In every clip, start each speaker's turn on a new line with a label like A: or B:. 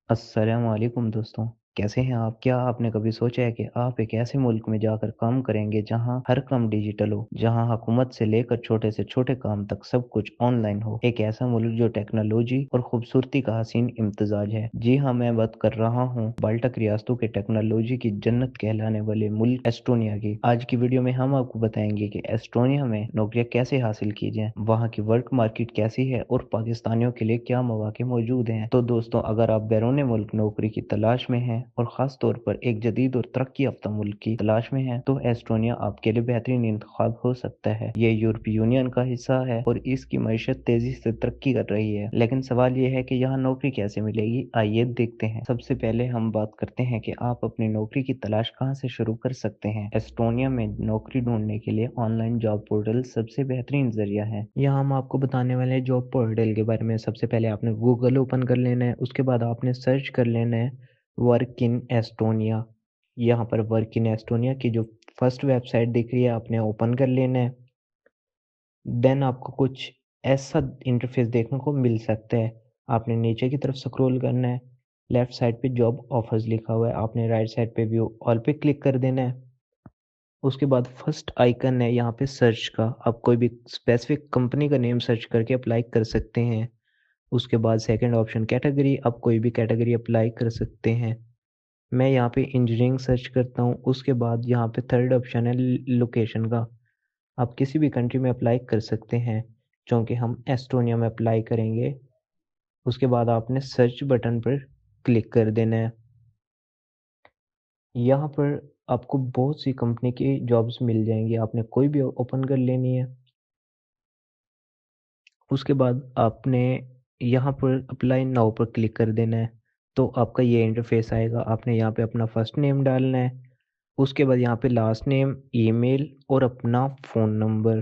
A: अस्सलाम वालेकुम दोस्तों, कैसे हैं आप? क्या आपने कभी सोचा है कि आप एक ऐसे मुल्क में जाकर काम करेंगे जहां हर काम डिजिटल हो, जहां हुकूमत से लेकर छोटे से छोटे काम तक सब कुछ ऑनलाइन हो? एक ऐसा मुल्क जो टेक्नोलॉजी और खूबसूरती का हसीन इम्तजाज है। जी हाँ, मैं बात कर रहा हूँ बाल्टक रियासतों के टेक्नोलॉजी की जन्नत कहलाने वाले मुल्क एस्टोनिया की। आज की वीडियो में हम आपको बताएंगे कि एस्टोनिया में नौकरियां कैसे हासिल की जाएं, वहाँ की वर्क मार्केट कैसी है और पाकिस्तानियों के लिए क्या मौके मौजूद हैं। तो दोस्तों, अगर आप बैरून मुल्क नौकरी की तलाश में हैं और ख़ास तौर पर एक जदीद और तरक्की याफ्ता मुल्क की तलाश में हैं, तो एस्टोनिया आपके लिए बेहतरीन इंतखाब हो सकता है। ये यूरोपीय यूनियन का हिस्सा है और इसकी मईशत तेजी से तरक्की कर रही है, लेकिन सवाल ये है कि यहाँ नौकरी कैसे मिलेगी। आइए देखते हैं। सबसे पहले हम बात करते हैं कि आप अपनी नौकरी की तलाश कहाँ से शुरू कर सकते हैं। एस्टोनिया में नौकरी ढूंढने के लिए ऑनलाइन जॉब पोर्टल सबसे बेहतरीन जरिया है। यहाँ हम आपको बताने वाले हैं जॉब पोर्टल के बारे में। सबसे पहले आपने गूगल ओपन कर लेना है, उसके बाद आपने सर्च कर लेना है वर्क इन एस्टोनिया। यहाँ पर वर्क इन एस्टोनिया की जो फर्स्ट वेबसाइट दिख रही है आपने ओपन कर लेना है। देन आपको कुछ ऐसा इंटरफेस देखने को मिल सकता है। आपने नीचे की तरफ स्क्रॉल करना है, लेफ्ट साइड पे जॉब ऑफर्स लिखा हुआ है, आपने राइट साइड पे व्यू ऑल पे क्लिक कर देना है। उसके बाद फर्स्ट आइकन है यहाँ पे सर्च का, आप कोई भी स्पेसिफिक कंपनी का नेम सर्च करके अप्लाई कर सकते हैं। उसके बाद सेकंड ऑप्शन कैटेगरी, आप कोई भी कैटेगरी अप्लाई कर सकते हैं। मैं यहाँ पे इंजीनियरिंग सर्च करता हूँ। उसके बाद यहाँ पे थर्ड ऑप्शन है लोकेशन का, आप किसी भी कंट्री में अप्लाई कर सकते हैं, चूँकि हम एस्टोनिया में अप्लाई करेंगे। उसके बाद आपने सर्च बटन पर क्लिक कर देना है। यहाँ पर आपको बहुत सी कंपनी की जॉब्स मिल जाएंगी, आपने कोई भी ओपन कर लेनी है। उसके बाद आपने यहाँ पर अप्लाई नाउ पर क्लिक कर देना है, तो आपका ये इंटरफेस आएगा। आपने यहाँ पे अपना फर्स्ट नेम डालना है, उसके बाद यहाँ पे लास्ट नेम, ईमेल और अपना फ़ोन नंबर।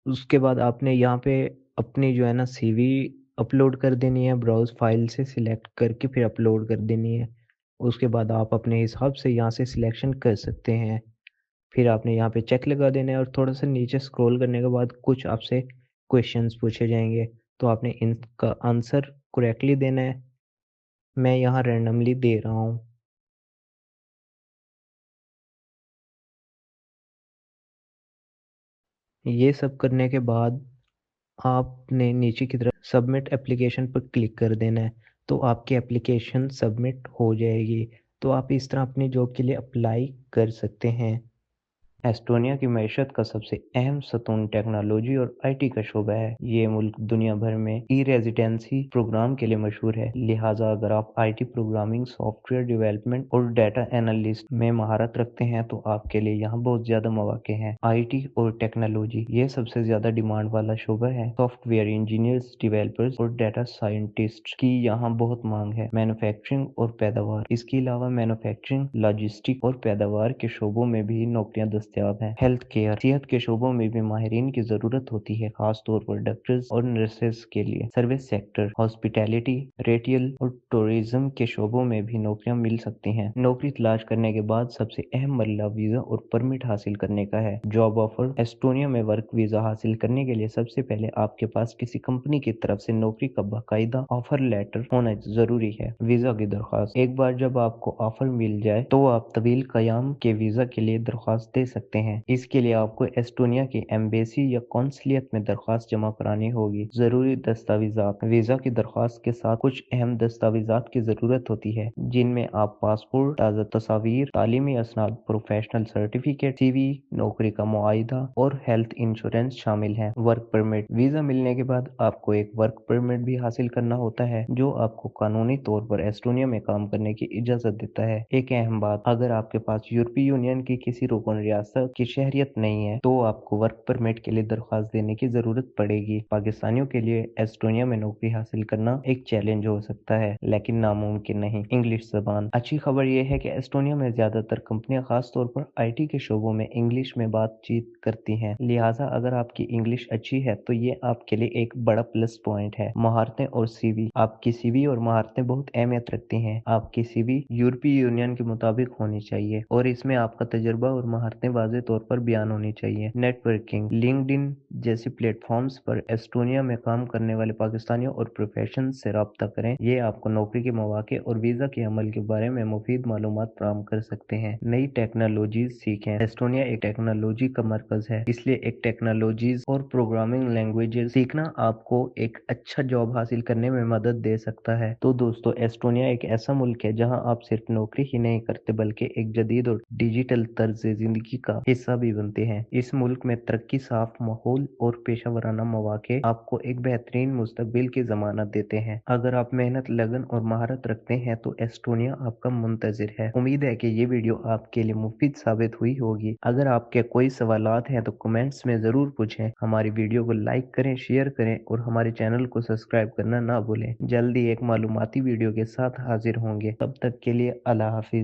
A: उसके बाद आपने यहाँ पे अपनी जो है ना सीवी अपलोड कर देनी है, ब्राउज़ फाइल से सिलेक्ट करके फिर अपलोड कर देनी है। उसके बाद आप अपने हिसाब से यहाँ से सिलेक्शन कर सकते हैं। फिर आपने यहाँ पे चेक लगा देना है और थोड़ा-सा नीचे स्क्रॉल करने के बाद कुछ आपसे क्वेश्चंस पूछे जाएँगे, तो आपने इनका आंसर करेक्टली देना है। मैं यहाँ रैंडमली दे रहा हूँ। ये सब करने के बाद आपने नीचे की तरफ सबमिट एप्लीकेशन पर क्लिक कर देना है, तो आपकी एप्लीकेशन सबमिट हो जाएगी। तो आप इस तरह अपनी जॉब के लिए अप्लाई कर सकते हैं। एस्टोनिया की मईशत का सबसे अहम सतून टेक्नोलॉजी और आईटी का शोबा है। ये मुल्क दुनिया भर में ई रेजिडेंसी प्रोग्राम के लिए मशहूर है। लिहाजा अगर आप आईटी प्रोग्रामिंग, सॉफ्टवेयर डेवलपमेंट और डाटा एनालिस्ट में महारत रखते हैं तो आपके लिए यहाँ बहुत ज्यादा मौके हैं। आईटी और टेक्नोलॉजी ये सबसे ज्यादा डिमांड वाला शोबा है। सॉफ्टवेयर इंजीनियर्स, डेवलपर्स और डाटा साइंटिस्ट की यहाँ बहुत मांग है। मैन्युफैक्चरिंग और पैदावार, इसके अलावा मैन्युफैक्चरिंग, लॉजिस्टिक और पैदावार के शोबों में भी नौकरियां दस्तयाब हैं। हेल्थ केयर, सेहत के शोबों में भी माहिरीन की जरूरत होती है, खास तौर पर डॉक्टर्स और नर्सेस के लिए। सर्विस सेक्टर, हॉस्पिटैलिटी, रेटियल और टूरिज्म के शोबों में भी नौकरियां मिल सकती हैं। नौकरी तलाश करने के बाद सबसे अहम मरला वीजा और परमिट हासिल करने का है। जॉब ऑफर, एस्टोनिया में वर्क वीजा हासिल करने के लिए सबसे पहले आपके पास किसी कंपनी की तरफ से नौकरी का बाकायदा ऑफर लेटर होना जरूरी है। वीजा की दरख्वास्त, एक बार जब आपको ऑफर मिल जाए तो आप तवील कयाम के वीजा के लिए दरख्वास्त दे सकते हैं। इसके लिए आपको एस्टोनिया की एम्बेसी या कौंसलियत में दरख्वास्त जमा करानी होगी। जरूरी दस्तावेजात, वीजा की दरख्वास्त के साथ कुछ अहम दस्तावेजात की जरूरत होती है, जिनमें आप पासपोर्ट, ताज़ा तस्वीर, तालीमी असनाद, प्रोफेशनल सर्टिफिकेट, सीवी, नौकरी का मुआहिदा और हेल्थ इंश्योरेंस शामिल है। वर्क परमिट, वीजा मिलने के बाद आपको एक वर्क परमिट भी हासिल करना होता है, जो आपको कानूनी तौर पर एस्टोनिया में काम करने की इजाजत देता है। एक अहम बात, अगर आपके पास यूरोपीय यूनियन की किसी रुकन रियासत की शहरियत नहीं है तो आपको वर्क परमिट के लिए दरख्वास्त देने की जरूरत पड़ेगी। पाकिस्तानियों के लिए एस्टोनिया में नौकरी हासिल करना एक चैलेंज हो सकता है, लेकिन नामुमकिन नहीं। इंग्लिश जबान, अच्छी खबर यह है कि एस्टोनिया में ज्यादातर कंपनियां खास तौर पर आईटी के शोबों में इंग्लिश में बातचीत करती हैं। लिहाजा अगर आपकी इंग्लिश अच्छी है तो ये आपके लिए एक बड़ा प्लस पॉइंट है। महारतें और सीवी, आपकी सीवी और महारतें बहुत अहमियत रखती हैं। आपकी सीवी यूरोपीय यूनियन के मुताबिक होनी चाहिए और इसमें आपका तजुर्बा और महारतें वाज़ेह तौर पर बयान होनी चाहिए। नेटवर्किंग, लिंक्डइन जैसी प्लेटफॉर्म्स पर एस्टोनिया में काम करने वाले पाकिस्तानियों और प्रोफेशनल से राब्ता करें। ये आपको नौकरी के मौके और वीज़ा के अमल के बारे में मुफीद मालूमात फराहम कर सकते हैं। नई टेक्नोलॉजीज सीखें। एस्टोनिया एक टेक्नोलॉजी का मरकज है, इसलिए एक टेक्नोलॉजीज और प्रोग्रामिंग लैंग्वेजेस सीखना आपको एक अच्छा जॉब हासिल करने में मदद दे सकता है। तो दोस्तों, एस्टोनिया एक ऐसा मुल्क है जहां आप सिर्फ नौकरी ही नहीं करते बल्कि एक जदीद और डिजिटल तर्ज जिंदगी का हिस्सा भी बनते हैं। इस मुल्क में तरक्की, साफ माहौल और पेशा वराना मौके आपको एक बेहतरीन मुस्तकबिल की जमानत देते हैं। अगर आप मेहनत, लगन और महारत रखते हैं तो एस्टोनिया आपका मुंतजिर है। उम्मीद है कि ये वीडियो आपके लिए मुफीद साबित हुई होगी। अगर आपके कोई सवालात हैं तो कमेंट्स में जरूर पूछें। हमारी वीडियो को लाइक करें, शेयर करें और हमारे चैनल को सब्सक्राइब करना ना भूलें। जल्दी एक मालूमाती वीडियो के साथ हाजिर होंगे। तब तक के लिए अल्लाह हाफिज।